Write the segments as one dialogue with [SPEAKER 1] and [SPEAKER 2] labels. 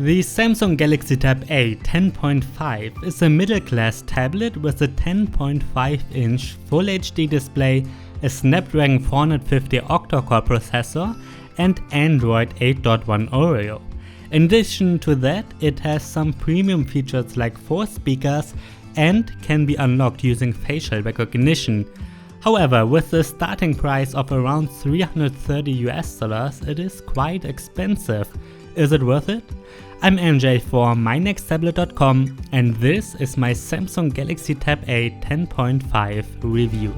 [SPEAKER 1] The Samsung Galaxy Tab A 10.5 is a middle-class tablet with a 10.5-inch Full HD display, a Snapdragon 450 octa-core processor, and Android 8.1 Oreo. In addition to that, it has some premium features like 4 speakers and can be unlocked using facial recognition. However, with the starting price of around $330, it is quite expensive. Is it worth it? I'm MJ for mynexttablet.com and this is my Samsung Galaxy Tab A 10.5 review.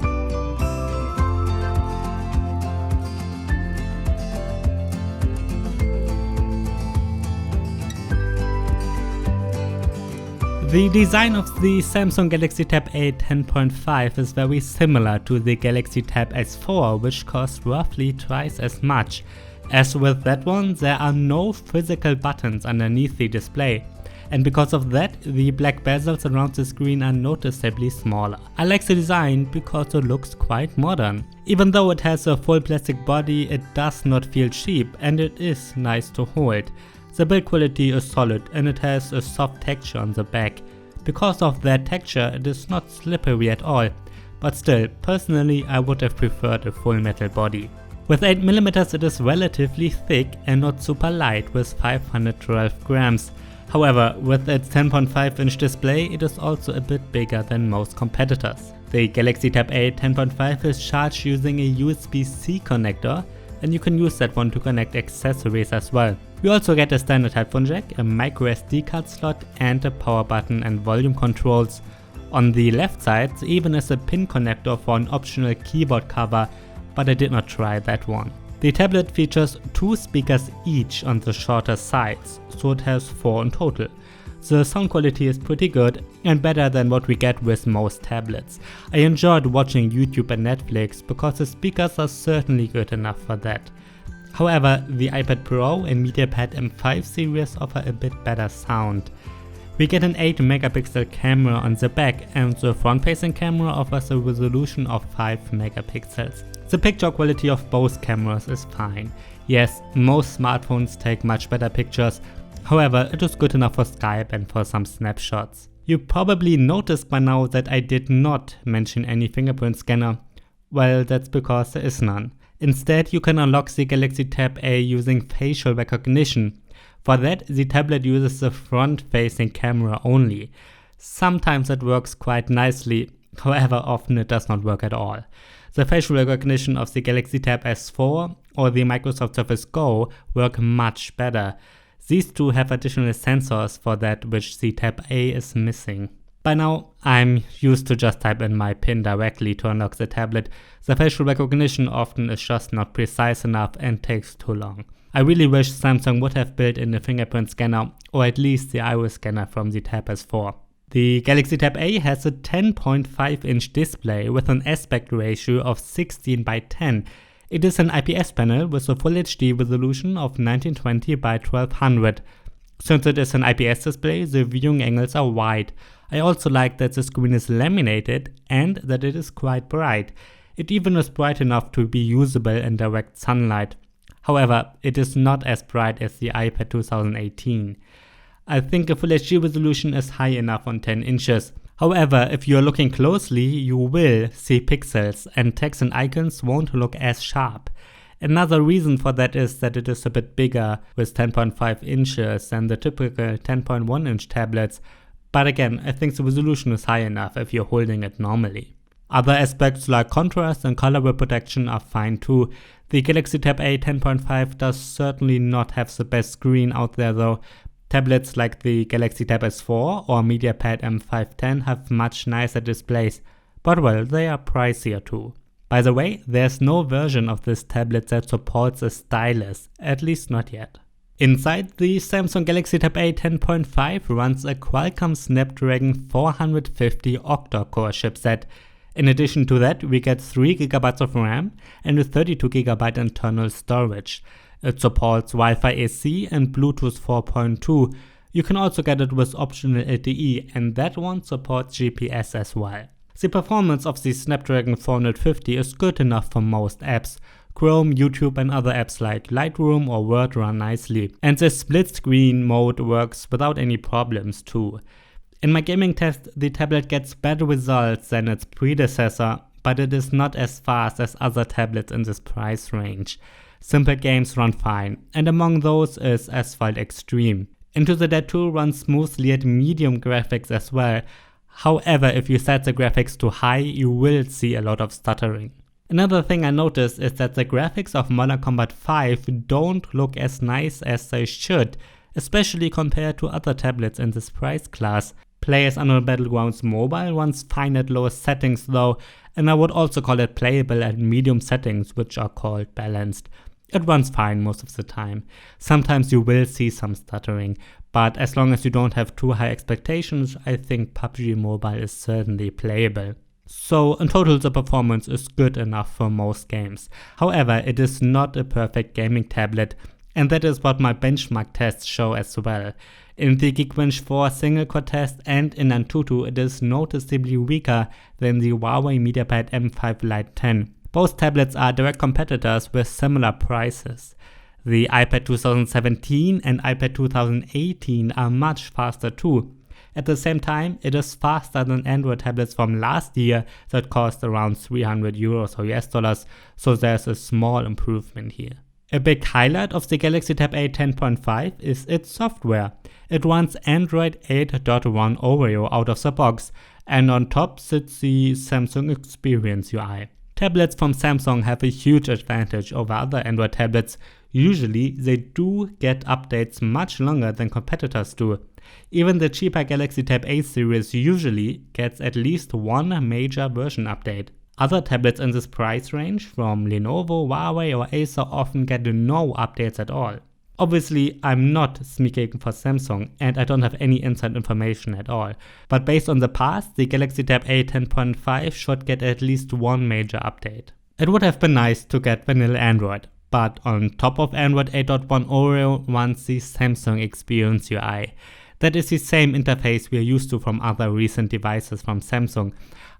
[SPEAKER 1] The design of the Samsung Galaxy Tab A 10.5 is very similar to the Galaxy Tab S4, which cost roughly twice as much. As with that one, there are no physical buttons underneath the display, and because of that, the black bezels around the screen are noticeably smaller. I like the design because it looks quite modern. Even though it has a full plastic body, it does not feel cheap and it is nice to hold. The build quality is solid and it has a soft texture on the back. Because of that texture, it is not slippery at all, but still, personally I would have preferred a full metal body. With 8mm it is relatively thick and not super light with 512 grams. However, with its 10.5-inch display it is also a bit bigger than most competitors. The Galaxy Tab A 10.5 is charged using a USB-C connector, and you can use that one to connect accessories as well. You also get a standard headphone jack, a micro SD card slot, and a power button and volume controls. On the left side there even is a pin connector for an optional keyboard cover, but I did not try that one. The tablet features 2 speakers each on the shorter sides, so it has 4 in total. The sound quality is pretty good and better than what we get with most tablets. I enjoyed watching YouTube and Netflix because the speakers are certainly good enough for that. However, the iPad Pro and MediaPad M5 series offer a bit better sound. We get an 8-megapixel camera on the back and the front-facing camera offers a resolution of 5 megapixels. The picture quality of both cameras is fine. Yes, most smartphones take much better pictures, however it is good enough for Skype and for some snapshots. You probably noticed by now that I did not mention any fingerprint scanner. Well, that's because there is none. Instead, you can unlock the Galaxy Tab A using facial recognition. For that, the tablet uses the front-facing camera only. Sometimes it works quite nicely, however often it does not work at all. The facial recognition of the Galaxy Tab S4 or the Microsoft Surface Go work much better. These two have additional sensors for that which the Tab A is missing. By now, I'm used to just type in my PIN directly to unlock the tablet. The facial recognition often is just not precise enough and takes too long. I really wish Samsung would have built in a fingerprint scanner or at least the iris scanner from the Tab S4. The Galaxy Tab A has a 10.5-inch display with an aspect ratio of 16:10. It is an IPS panel with a Full HD resolution of 1920 by 1200. Since it is an IPS display, the viewing angles are wide. I also like that the screen is laminated and that it is quite bright. It even is bright enough to be usable in direct sunlight. However, it is not as bright as the iPad 2018. I think a Full HD resolution is high enough on 10 inches. However, if you are looking closely, you will see pixels and text and icons won't look as sharp. Another reason for that is that it is a bit bigger with 10.5 inches than the typical 10.1-inch tablets, but again, I think the resolution is high enough if you're holding it normally. Other aspects like contrast and color reproduction are fine too. The Galaxy Tab A 10.5 does certainly not have the best screen out there though. Tablets like the Galaxy Tab S4 or MediaPad M510 have much nicer displays, but well, they are pricier too. By the way, there's no version of this tablet that supports a stylus, at least not yet. Inside, the Samsung Galaxy Tab A 10.5 runs a Qualcomm Snapdragon 450 octa-core chipset. In addition to that, we get 3GB of RAM and a 32GB internal storage. It supports Wi-Fi AC and Bluetooth 4.2. You can also get it with optional LTE, and that one supports GPS as well. The performance of the Snapdragon 450 is good enough for most apps. Chrome, YouTube and other apps like Lightroom or Word run nicely. And the split screen mode works without any problems too. In my gaming test, the tablet gets better results than its predecessor, but it is not as fast as other tablets in this price range. Simple games run fine, and among those is Asphalt Extreme. Into the Dead 2 runs smoothly at medium graphics as well. However, if you set the graphics to high, you will see a lot of stuttering. Another thing I noticed is that the graphics of Modern Combat 5 don't look as nice as they should, especially compared to other tablets in this price class. PlayerUnknown's Battlegrounds Mobile runs fine at lower settings though, and I would also call it playable at medium settings, which are called balanced. It runs fine most of the time. Sometimes you will see some stuttering, but as long as you don't have too high expectations, I think PUBG Mobile is certainly playable. So in total the performance is good enough for most games. However, it is not a perfect gaming tablet, and that is what my benchmark tests show as well. In the Geekbench 4 single core test and in Antutu, it is noticeably weaker than the Huawei MediaPad M5 Lite 10. Both tablets are direct competitors with similar prices. The iPad 2017 and iPad 2018 are much faster too. At the same time, it is faster than Android tablets from last year that cost around €300 or US dollars, so there's a small improvement here. A big highlight of the Galaxy Tab A 10.5 is its software. It runs Android 8.1 Oreo out of the box, and on top sits the Samsung Experience UI. Tablets from Samsung have a huge advantage over other Android tablets. Usually they do get updates much longer than competitors do. Even the cheaper Galaxy Tab A series usually gets at least one major version update. Other tablets in this price range from Lenovo, Huawei or Acer often get no updates at all. Obviously, I'm not speaking for Samsung and I don't have any inside information at all, but based on the past, the Galaxy Tab A 10.5 should get at least one major update. It would have been nice to get vanilla Android, but on top of Android 8.1 Oreo runs the Samsung Experience UI. That is the same interface we are used to from other recent devices from Samsung.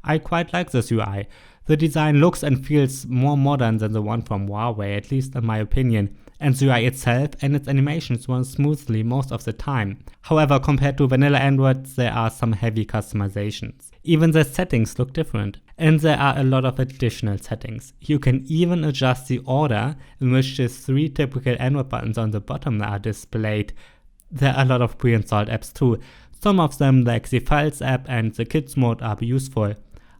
[SPEAKER 1] I quite like this UI. The design looks and feels more modern than the one from Huawei, at least in my opinion, and the UI itself and its animations run smoothly most of the time. However, compared to vanilla Android, there are some heavy customizations. Even the settings look different, and there are a lot of additional settings. You can even adjust the order in which the 3 typical Android buttons on the bottom are displayed. There are a lot of pre-installed apps too. Some of them, like the Files app and the Kids mode, are useful.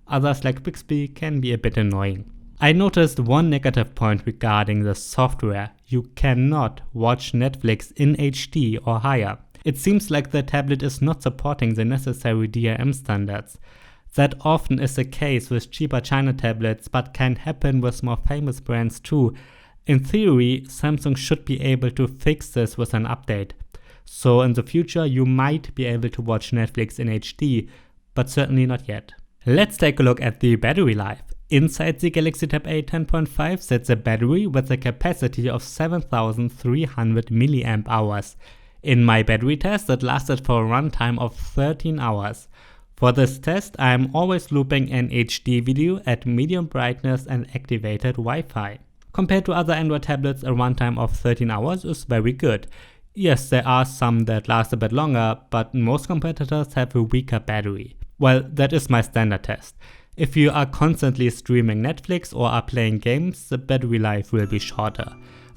[SPEAKER 1] Others, like Bixby, can be a bit annoying. I noticed one negative point regarding the software. You cannot watch Netflix in HD or higher. It seems like the tablet is not supporting the necessary DRM standards. That often is the case with cheaper China tablets, but can happen with more famous brands too. In theory, Samsung should be able to fix this with an update. So in the future you might be able to watch Netflix in HD, but certainly not yet. Let's take a look at the battery life. Inside the Galaxy Tab A 10.5 sits a battery with a capacity of 7300 mAh. In my battery test, it lasted for a runtime of 13 hours. For this test, I am always looping an HD video at medium brightness and activated Wi-Fi. Compared to other Android tablets, a runtime of 13 hours is very good. Yes, there are some that last a bit longer, but most competitors have a weaker battery. Well, that is my standard test. If you are constantly streaming Netflix or are playing games, the battery life will be shorter.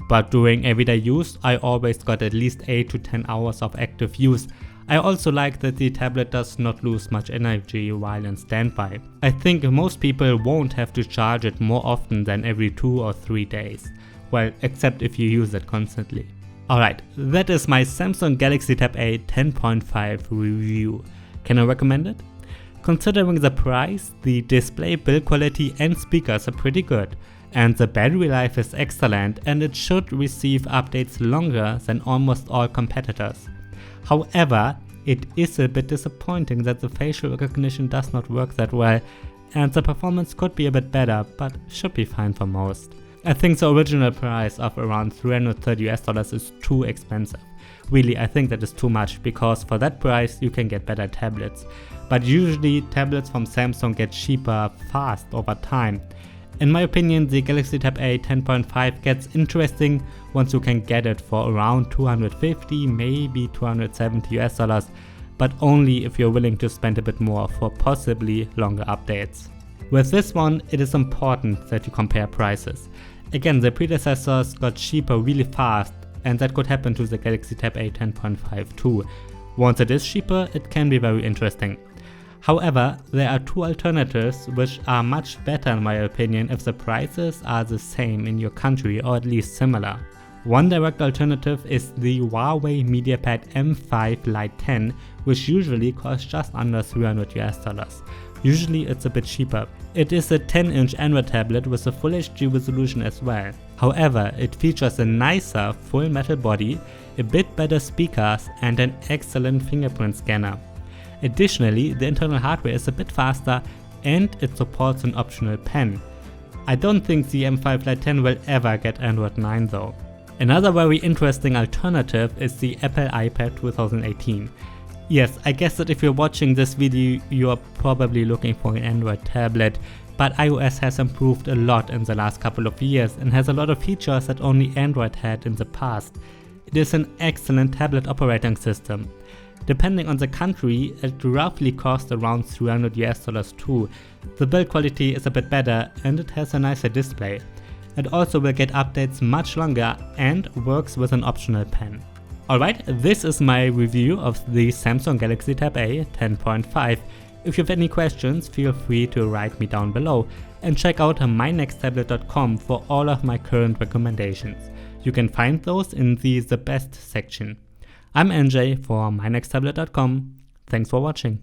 [SPEAKER 1] But during everyday use, I always got at least 8 to 10 hours of active use. I also like that the tablet does not lose much energy while in standby. I think most people won't have to charge it more often than every 2 or 3 days. Well, except if you use it constantly. Alright, that is my Samsung Galaxy Tab A 10.5 review. Can I recommend it? Considering the price, the display, build quality and speakers are pretty good, and the battery life is excellent and it should receive updates longer than almost all competitors. However, it is a bit disappointing that the facial recognition does not work that well, and the performance could be a bit better, but should be fine for most. I think the original price of around $330 is too expensive. Really, I think that is too much, because for that price you can get better tablets. But usually tablets from Samsung get cheaper fast over time. In my opinion, the Galaxy Tab A 10.5 gets interesting once you can get it for around 250, maybe 270 US dollars, but only if you're willing to spend a bit more for possibly longer updates. With this one, it is important that you compare prices. Again, the predecessors got cheaper really fast, and that could happen to the Galaxy Tab A 10.5 too. Once it is cheaper, it can be very interesting. However, there are two alternatives which are much better in my opinion if the prices are the same in your country or at least similar. One direct alternative is the Huawei MediaPad M5 Lite 10, which usually costs just under 300 US dollars. Usually it's a bit cheaper. It is a 10-inch Android tablet with a Full HD resolution as well. However, it features a nicer full metal body, a bit better speakers and an excellent fingerprint scanner. Additionally, the internal hardware is a bit faster and it supports an optional pen. I don't think the M5 Lite 10 will ever get Android 9 though. Another very interesting alternative is the Apple iPad 2018. Yes, I guess that if you're watching this video, you are probably looking for an Android tablet, but iOS has improved a lot in the last couple of years and has a lot of features that only Android had in the past. It is an excellent tablet operating system. Depending on the country, it roughly costs around 300 US dollars too. The build quality is a bit better and it has a nicer display. It also will get updates much longer and works with an optional pen. Alright, this is my review of the Samsung Galaxy Tab A 10.5. If you have any questions, feel free to write me down below and check out mynexttablet.com for all of my current recommendations. You can find those in the best section. I'm NJ for mynexttablet.com. Thanks for watching.